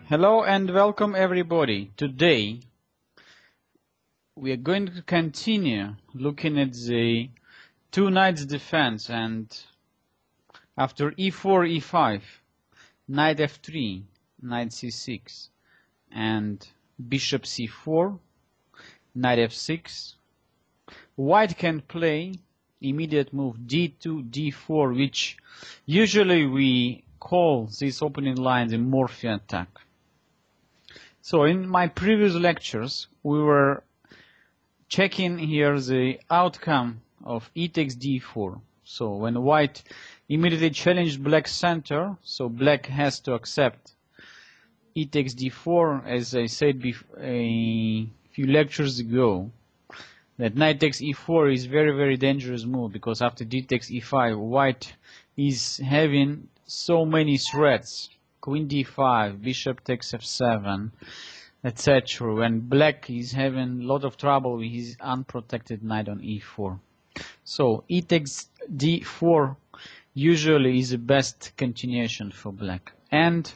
Hello and welcome everybody. Today we are going to continue looking at the two knights defense, and after e4, e5, knight f3, knight c6 and bishop c4, knight f6, white can play immediate move d2, d4, which usually we call this opening line the Morphy attack. So in my previous lectures, we were checking here the outcome of e takes d4. So when white immediately challenged black's center, so black has to accept e takes d4, as I said a few lectures ago, that knight takes e4 is very dangerous move, because after d takes e5, white is having so many threats. Queen d5, bishop takes f7, etc. When black is having a lot of trouble with his unprotected knight on e4. So e takes d4 usually is the best continuation for black. And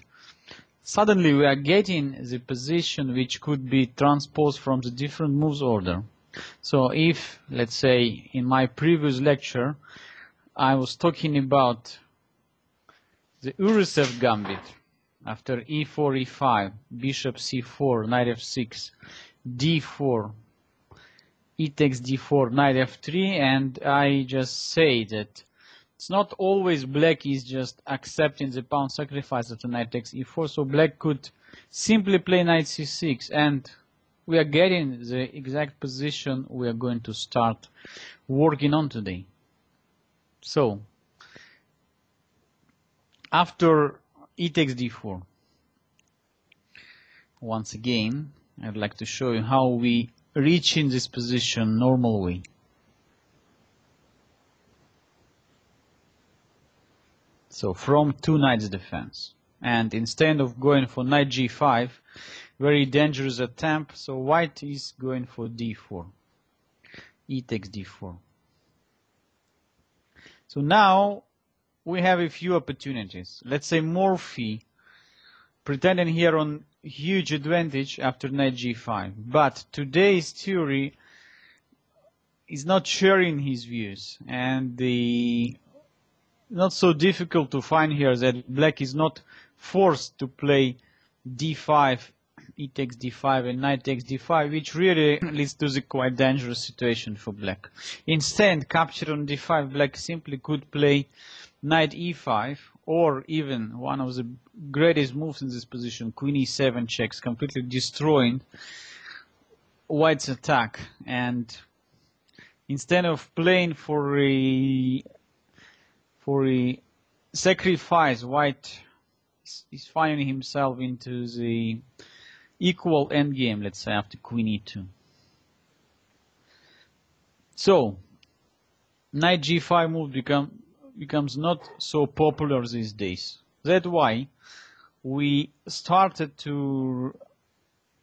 suddenly we are getting the position which could be transposed from the different moves order. So if, let's say, in my previous lecture, I was talking about the Urusev gambit, after e4, e5, bishop c4, knight f6, d4, e takes d4, knight f3, and I just say that it's not always black is just accepting the pawn sacrifice of the knight takes e4, so black could simply play knight c6, and we are getting the exact position we are going to start working on today. So after e takes d4, once again I'd like to show you how we reach in this position normal way. So from two knights defense, and instead of going for knight g5, very dangerous attempt, so white is going for d4, e takes d4. So now we have a few opportunities. Let's say Morphy pretending here on huge advantage after knight g5, but today's theory is not sharing his views, and not so difficult to find here that black is not forced to play d5, e takes d5 and knight takes d5, which really leads to the quite dangerous situation for black. Instead, captured on d5, black simply could play knight e5, or even one of the greatest moves in this position, queen e7 checks, completely destroying white's attack. And instead of playing for a sacrifice, white is finding himself into the equal endgame, let's say, after queen e2. So knight g5 move becomes not so popular these days. That's why we started to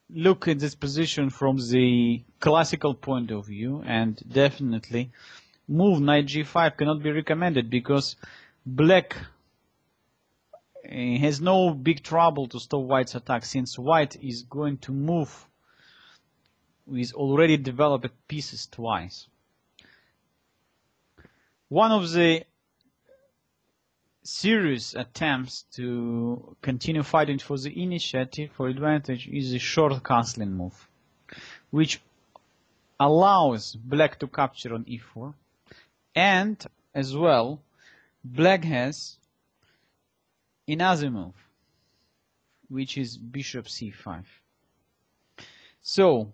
look at this position from the classical point of view, and definitely move knight g5 cannot be recommended, because black has no big trouble to stop white's attack, since white is going to move with already developed pieces twice. One of the serious attempts to continue fighting for the initiative, for advantage, is the short castling move, which allows black to capture on e4, and as well black has another move, which is bishop c5. So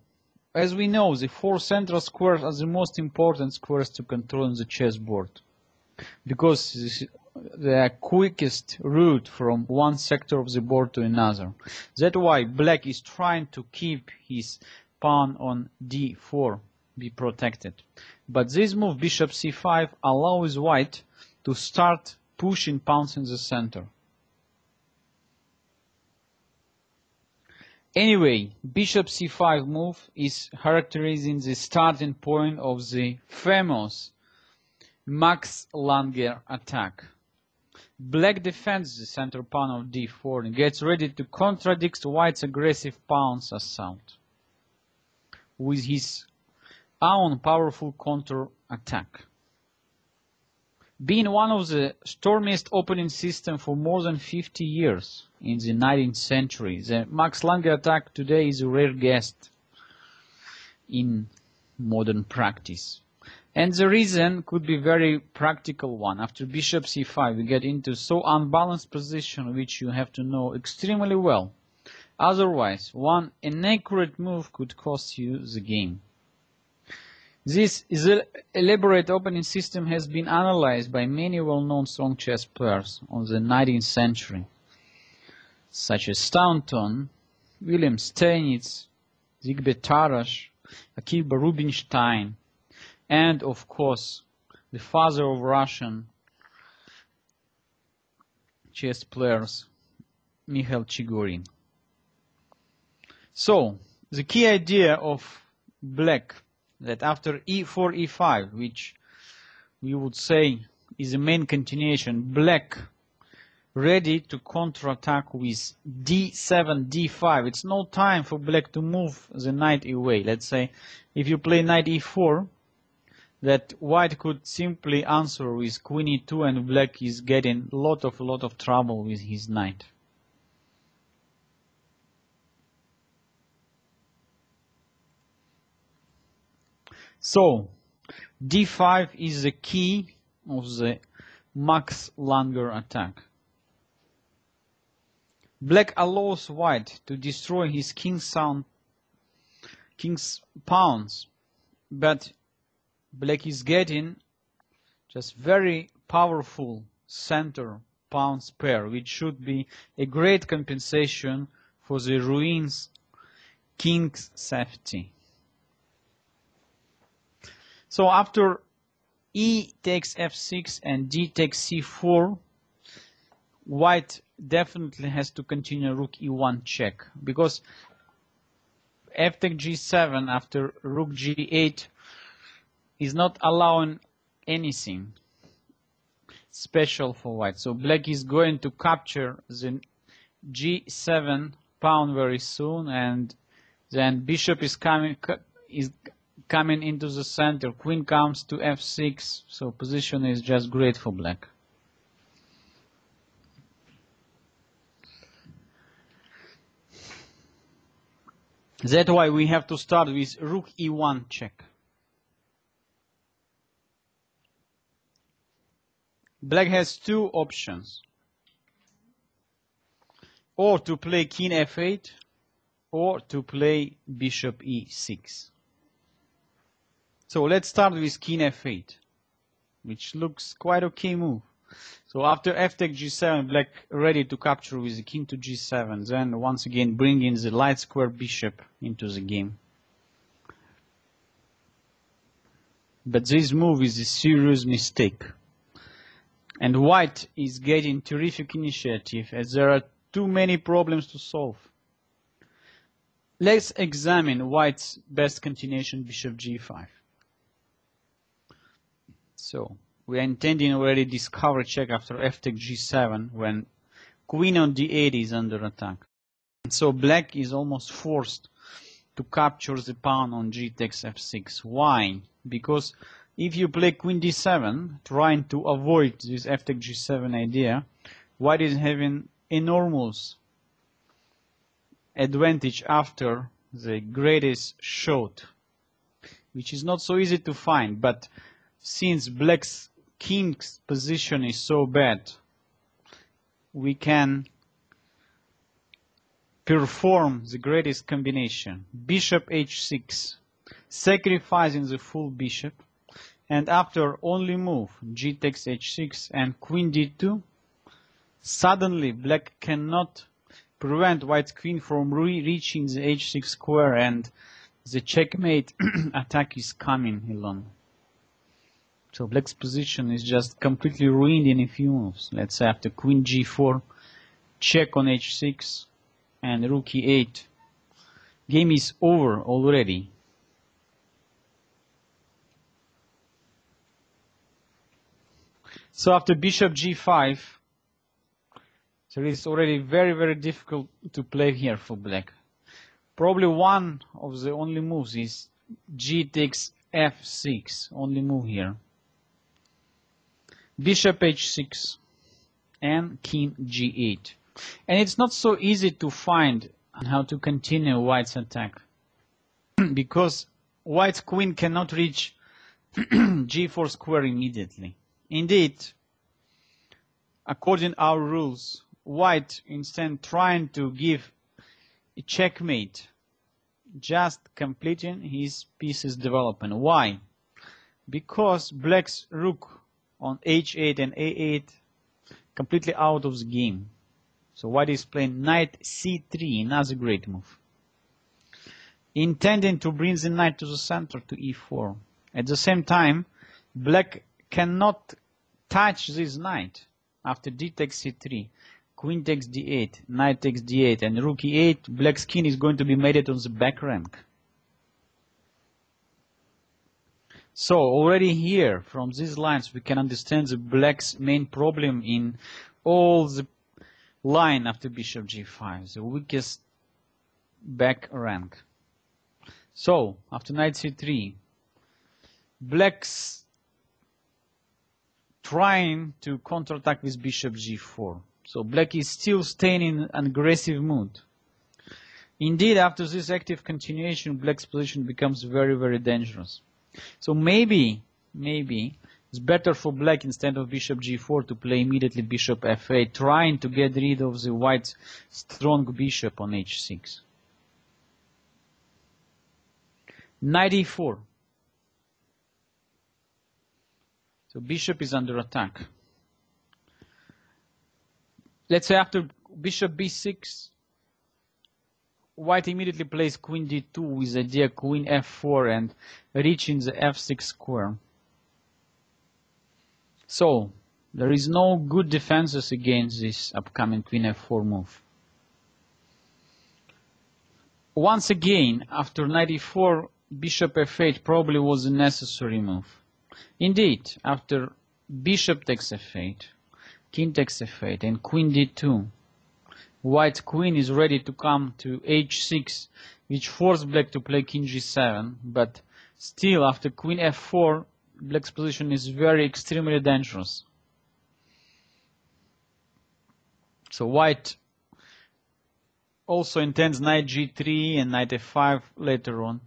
as we know, the four central squares are the most important squares to control on the chessboard, because they are quickest route from one sector of the board to another. That's why black is trying to keep his pawn on d4 be protected. But this move, bishop c5, allows white to start pushing pawns in the center. Anyway, bishop c5 move is characterizing the starting point of the famous Max Lange attack. Black defends the center pawn of d4 and gets ready to contradict white's aggressive pawn's assault with his own powerful counter-attack. Being one of the stormiest opening systems for more than 50 years in the 19th century, the Max Lange attack today is a rare guest in modern practice. And the reason could be very practical one. After bishop c5, we get into so unbalanced position which you have to know extremely well. Otherwise, one inaccurate move could cost you the game. This elaborate opening system has been analyzed by many well-known strong chess players of the 19th century, such as Staunton, William Steinitz, Zygmunt Tarrasch, Akil Rubinstein, and of course the father of Russian chess players, Mikhail Chigorin. So, the key idea of black, that after e4, e5, which we would say is the main continuation, black ready to counterattack with d7, d5. It's no time for black to move the knight away. Let's say if you play knight e4, that white could simply answer with queen e2 and black is getting a lot of trouble with his knight. So, d5 is the key of the Max Lange attack. Black allows white to destroy his king's pawns, but black is getting just very powerful center pawns pair, which should be a great compensation for the ruins king's safety. So after e takes f6 and d takes c4, white definitely has to continue rook e1 check, because f takes g7 after rook g8 is not allowing anything special for white. So black is going to capture the g7 pawn very soon, and then bishop is coming into the center. Queen comes to f6, so position is just great for black. That's why we have to start with rook e1 check. Black has two options, or to play king f8 or to play bishop e6. So let's start with king f8, which looks quite okay move. So after f takes g7, black ready to capture with the king to g7, then once again bring in the light square bishop into the game. But this move is a serious mistake. And white is getting terrific initiative as there are too many problems to solve. Let's examine white's best continuation, bishop g5. So we are intending already discover check after f takes g7 when queen on d8 is under attack. And so black is almost forced to capture the pawn on g takes f6. Why? Because if you play queen d7, trying to avoid this f takes g7 idea, white is having enormous advantage after the greatest shot, which is not so easy to find. But since black's king's position is so bad, we can perform the greatest combination. Bishop h6, sacrificing the full bishop, and after only move g takes h6 and queen d2, suddenly black cannot prevent white's queen from reaching the h6 square, and the checkmate attack is coming along. So black's position is just completely ruined in a few moves. Let's say after queen g4, check on h6, and rook e8. Game is over already. So after bishop g5, So it's already very, very difficult to play here for black. Probably one of the only moves is G takes F6, only move here. Bishop H6 and King G8. And it's not so easy to find how to continue White's attack. Because White's queen cannot reach G4 square immediately. Indeed, according to our rules, White instead trying to give a checkmate, just completing his piece's development. Why? Because Black's rook on H8 and A8 completely out of the game. So White is playing knight C3, another great move, intending to bring the knight to the center to E4. At the same time, Black cannot touch this knight after D takes C3. Queen takes D8, knight takes D8, and rook E8. Black's king is going to be mated on the back rank. So already here, from these lines, we can understand the Black's main problem in all the line after bishop G5, the weakest back rank. So after knight C3, Black's trying to counterattack with bishop G4. So Black is still staying in an aggressive mood. Indeed, after this active continuation, Black's position becomes very, very dangerous. So maybe it's better for Black, instead of bishop G4, to play immediately bishop F8, trying to get rid of the White's strong bishop on H6. Knight E4. So bishop is under attack. Let's say after bishop B6, White immediately plays queen D2 with the idea queen F4 and reaching the F6 square. So there is no good defenses against this upcoming queen F4 move. Once again, after knight E4, bishop F8 probably was a necessary move. Indeed, after bishop takes F8, king takes F8, and queen D2, White's queen is ready to come to H6, which forced Black to play king G7, but still after queen F4, Black's position is very extremely dangerous. So White also intends knight G3 and knight F5 later on,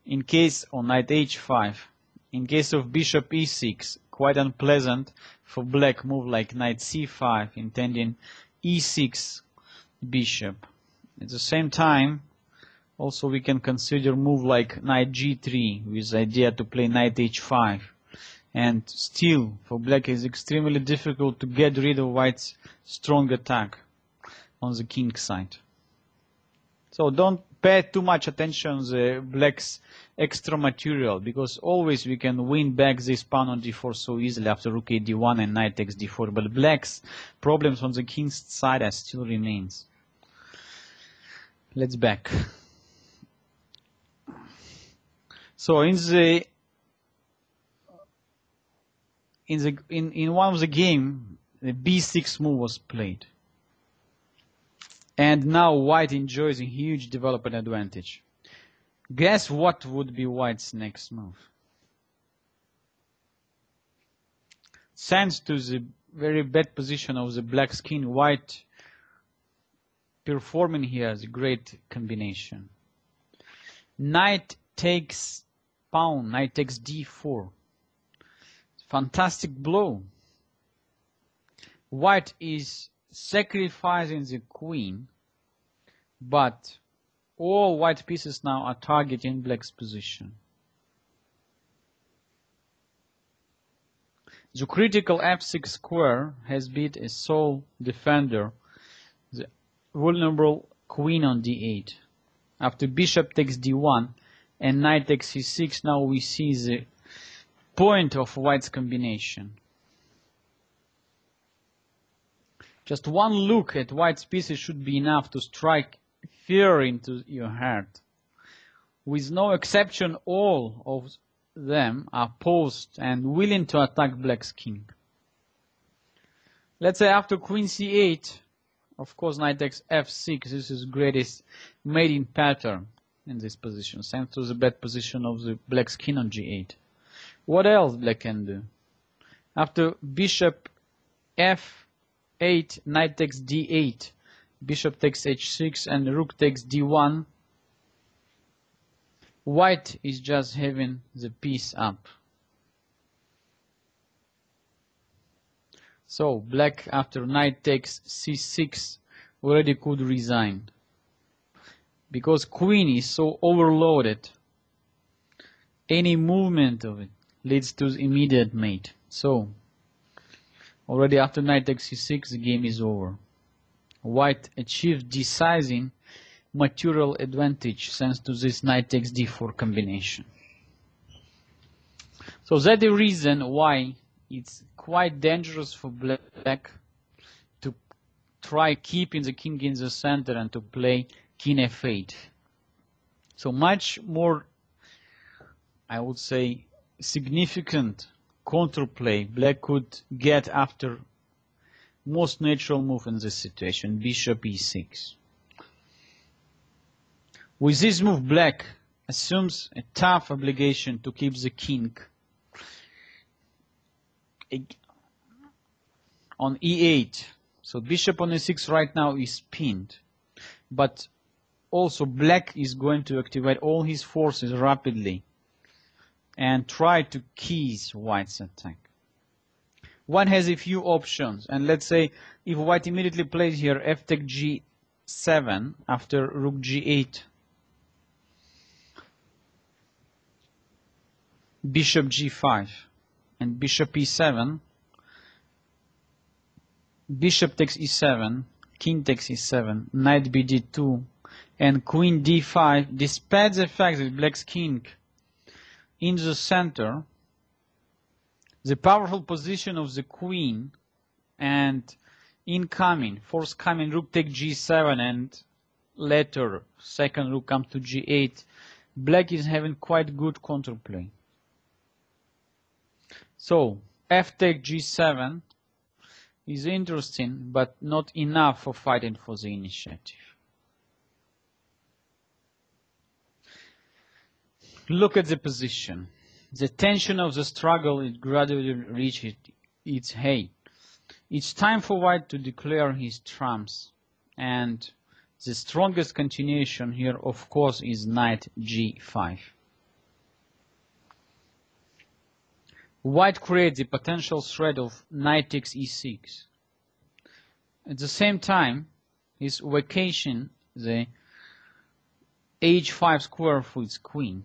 in case on knight H5. In case of bishop E6, quite unpleasant for Black move like knight C5, intending E6 bishop. At the same time, also we can consider move like knight G3 with the idea to play knight H5. And still, for Black it's extremely difficult to get rid of White's strong attack on the king side. So don't pay too much attention to the Black's extra material, because always we can win back this pawn on D4 so easily after rook a D1 and knight takes D4. But Black's problems on the king's side still remains. Let's back. So in one of the game, the B6 move was played. And now White enjoys a huge development advantage. Guess what would be White's next move? Thanks to the very bad position of the Black's king, White performing here is a great combination. Knight takes pawn, knight takes D4. Fantastic blow. White is sacrificing the queen, but all White pieces now are targeting Black's position. The critical F6 square has been a sole defender, the vulnerable queen on D8. After bishop takes D1 and knight takes C6, now we see the point of White's combination. Just one look at White's pieces should be enough to strike fear into your heart. With no exception, all of them are posed and willing to attack Black's king. Let's say after queen C8, Of course, knight takes f6. This is greatest mating pattern in this position, thanks to the bad position of the black's king on g8. What else black can do? After bishop f8, knight takes d8, bishop takes h6, and rook takes d1. White is just having the piece up. So black after knight takes c6 already could resign, because queen is so overloaded. Any movement of it leads to immediate mate. So already after knight takes c6 the game is over. White achieved decisive material advantage thanks to this knight takes d4 combination. So that's the reason why it's quite dangerous for black to try keeping the king in the center and to play king f8. So much more, I would say, significant counterplay black could get after most natural move in this situation, bishop e6. With this move, black assumes a tough obligation to keep the king on e8. So bishop on e6 right now is pinned, but also black is going to activate all his forces rapidly and try to keys white's attack. One has a few options, and let's say if white immediately plays here f take g7 after rook g8, bishop g5, and bishop e7, bishop takes e7, king takes e7, knight bd2, and queen d5, despite the fact that black's king in the center, the powerful position of the queen and incoming, forthcoming rook take g7 and later second rook come to g8, black is having quite good counterplay. So f take g7 is interesting, but not enough for fighting for the initiative. Look at the position. The tension of the struggle is gradually reached its height. It's time for white to declare his trumps, and the strongest continuation here, of course, is knight g5. White creates the potential threat of knight takes e6. At the same time, he's vacating the h5 square for its queen.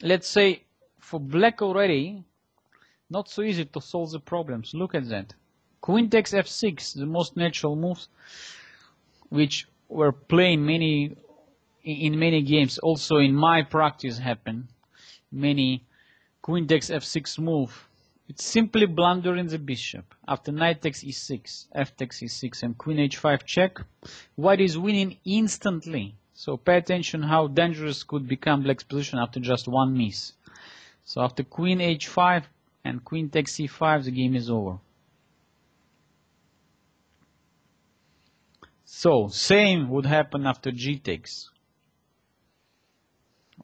Let's say for black already, not so easy to solve the problems. Look at that. Queen takes f6, the most natural moves, which were playing in many games. Also in my practice happen. Many queen takes f6 move. It's simply blundering the bishop. After knight takes e6, f takes e6, and queen h5 check, white is winning instantly. So pay attention how dangerous could become black's position after just one miss. So after queen h5 and queen takes c5, the game is over. So same would happen after g takes.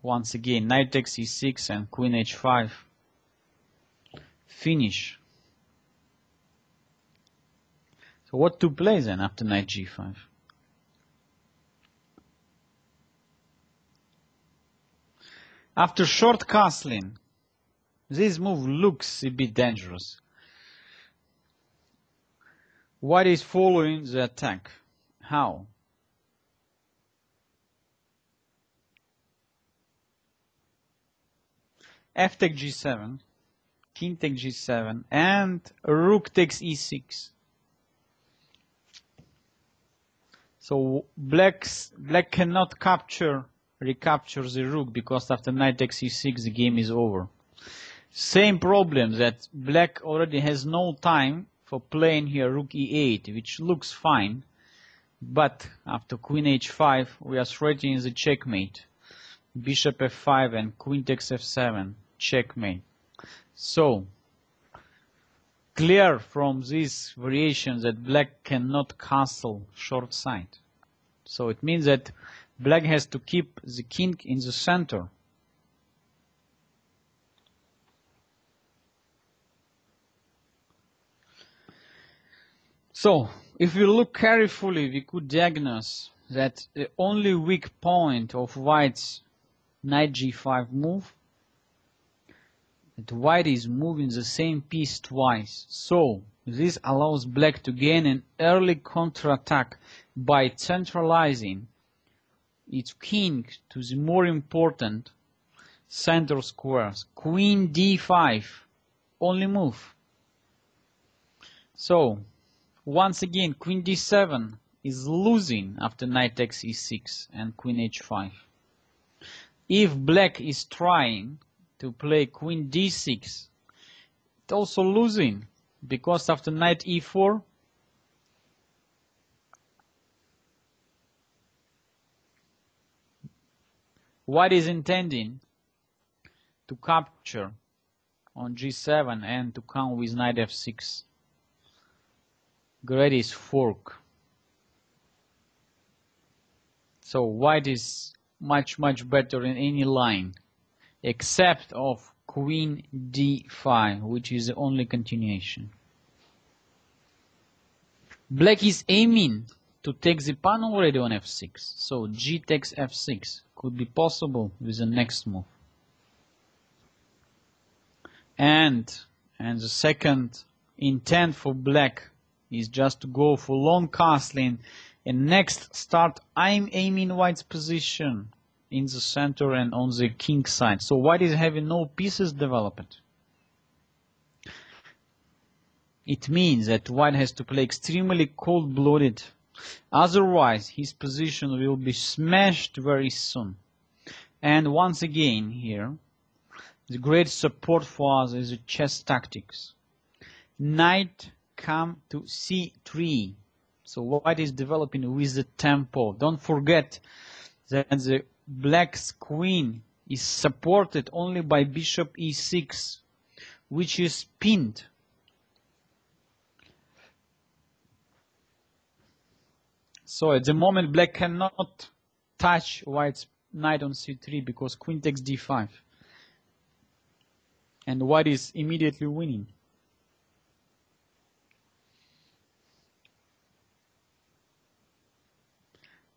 Once again, knight takes e6 and queen h5. Finish. So what to play then after knight g5? After short castling, this move looks a bit dangerous. White is following the attack. How? F takes g7, king takes g7, and rook takes e6. So black cannot recapture the rook, because after knight takes e6 the game is over. Same problem, that black already has no time for playing here rook e8, which looks fine, but after queen h5 we are threatening the checkmate. Bishop f5 and queen takes f7, checkmate. So clear from these variations that black cannot castle short side. So it means that black has to keep the king in the center. So if we look carefully, we could diagnose that the only weak point of white's knight g5 move, that white is moving the same piece twice. So this allows black to gain an early counterattack by centralizing its king to the more important center squares. Queen d5, only move. So once again, queen d7 is losing after knight takes e6 and queen h5. If black is trying to play queen d6, it's also losing, because after knight e4, white is intending to capture on g7 and to come with knight f6. Gray is fork. So white is much better in any line except of queen d5, which is the only continuation. Black is aiming to take the pawn already on f6, so g takes f6 could be possible with the next move. And the second intent for black is just to go for long castling, and next start I'm aiming white's position in the center and on the king side. So white is having no pieces developed. It means that white has to play extremely cold-blooded, otherwise his position will be smashed very soon. And once again here, the great support for us is the chess tactics. Knight come to c3. So white is developing with the tempo. Don't forget that the black's queen is supported only by bishop e6, which is pinned. So at the moment black cannot touch white's knight on c3 because queen takes d5. And white is immediately winning.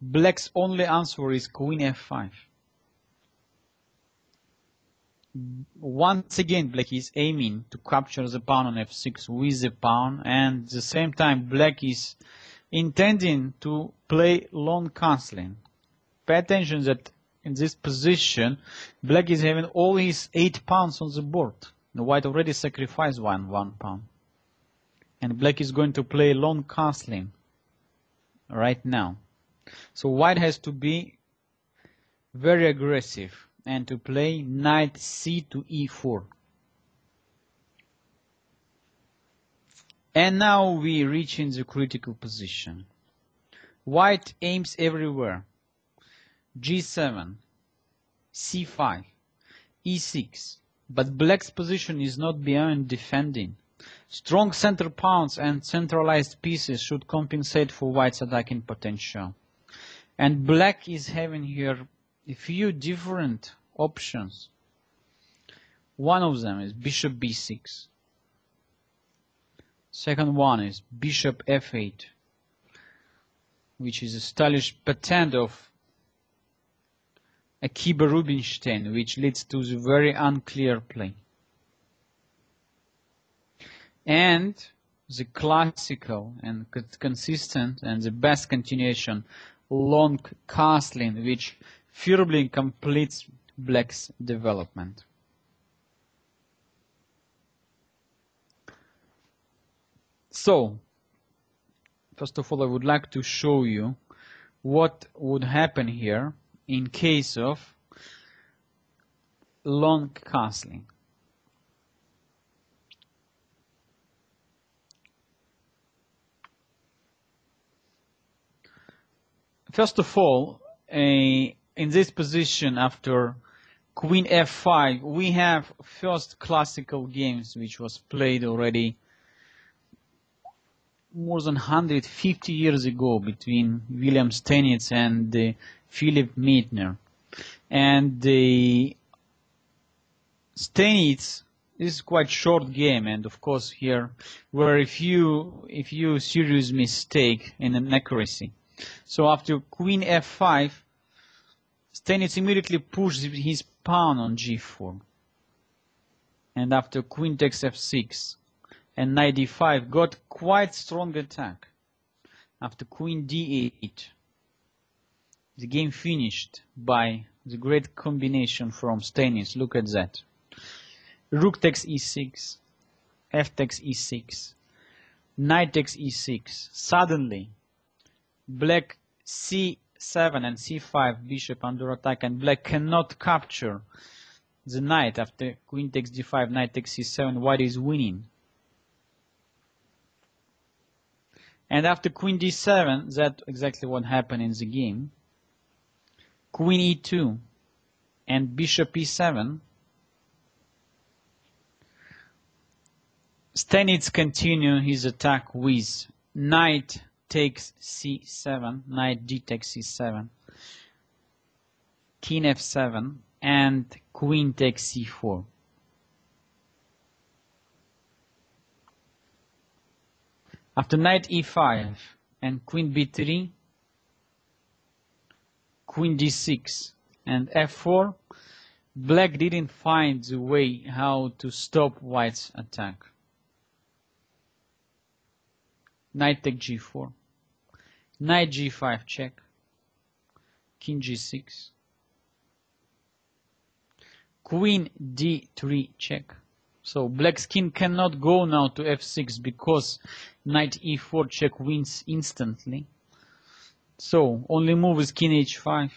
Black's only answer is queen f5. Once again, black is aiming to capture the pawn on f6 with the pawn, and at the same time black is intending to play long castling. Pay attention that in this position, black is having all his 8 pawns on the board. The white already sacrificed one pawn. And black is going to play long castling right now. So white has to be very aggressive and to play knight c to e4. And now we reach in the critical position. White aims everywhere. g7, c5, e6. But black's position is not beyond defending. Strong center pawns and centralized pieces should compensate for white's attacking potential. And black is having here a few different options. One of them is bishop b6. Second one is bishop f8, which is a stylish patent of Akiba Rubinstein, which leads to the very unclear play. And the classical and consistent and the best continuation, long castling, which firmly completes black's development. So, first of all, I would like to show you what would happen here in case of long castling. First of all, in this position after queen f5, we have first classical games which was played already more than 150 years ago between William Stanitz and Philip Meitner. And Stanitz, this is quite short game, and of course here were a few serious mistake in an accuracy. So after Queen F5, Stanitz immediately pushed his pawn on G4. And after Queen takes F6 and Knight D5 got quite strong attack. After Queen D8, the game finished by the great combination from Stanitz. Look at that. Rook takes E6, F takes E6, Knight takes E6. Suddenly, Black C7 and C5 bishop under attack, and Black cannot capture the knight. After Queen takes D5, Knight takes C7, White is winning. And after Queen D7, that's exactly what happened in the game. Queen E2 and Bishop E7. Stanitz continues his attack with Knight takes C7, Knight D takes C7, King F7, and Queen takes C4. After Knight E5 and Queen B3, Queen D6 and F4, Black didn't find the way how to stop White's attack. Knight take G4, Knight G5 check, King G6, Queen D3 check. So Black's king cannot go now to F6 because Knight E4 check wins instantly. So only move is King H5,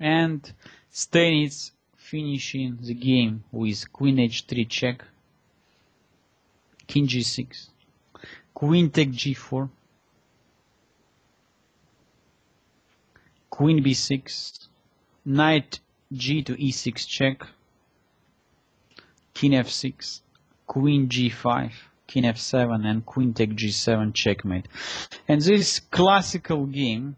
and Stanitz finishing the game with Queen H3 check, King G6, Queen take G4, Queen B6, Knight G to E6 check, King F6, Queen G5, King F7, and Queen take G7 checkmate. And this classical game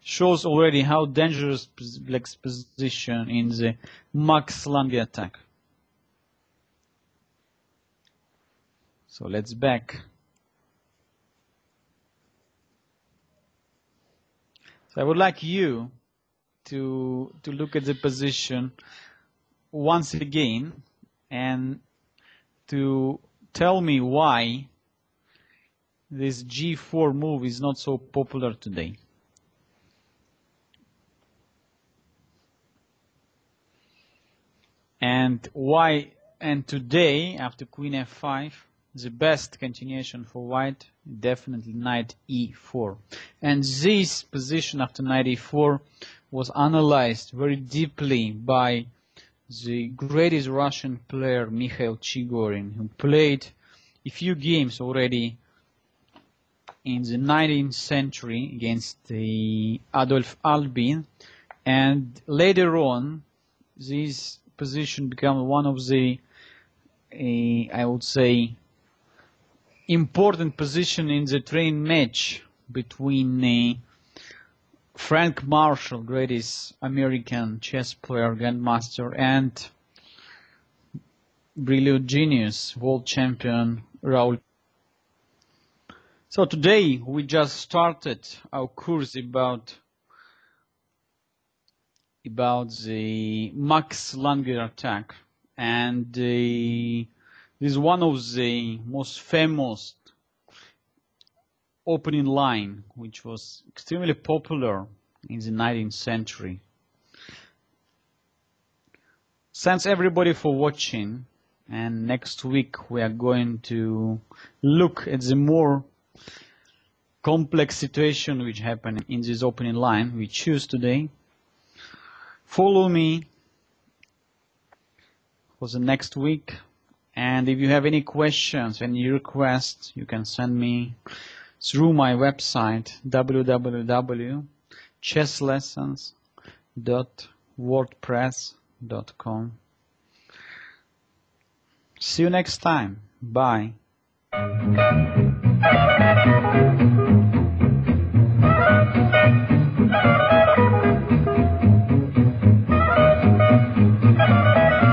shows already how dangerous Black's position in the Max Lange attack. So let's back. So I would like you to look at the position once again and to tell me why this G4 move is not so popular today. And why, and today after Queen F5, the best continuation for White, definitely Knight E4. And this position after Knight E4 was analyzed very deeply by the greatest Russian player Mikhail Chigorin, who played a few games already in the 19th century against the Adolf Albin, and later on this position became one of the I would say important position in the train match between Frank Marshall, greatest American chess player, grandmaster, and brilliant genius, world champion Raoul. So today we just started our course about the Max Lange attack, and this is one of the most famous opening line, which was extremely popular in the 19th century. Thanks everybody for watching, and next week we are going to look at the more complex situation which happened in this opening line we choose today. Follow me for the next week, and if you have any questions, any requests, you can send me through my website www.chesslessons.wordpress.com. See you next time. Bye. you.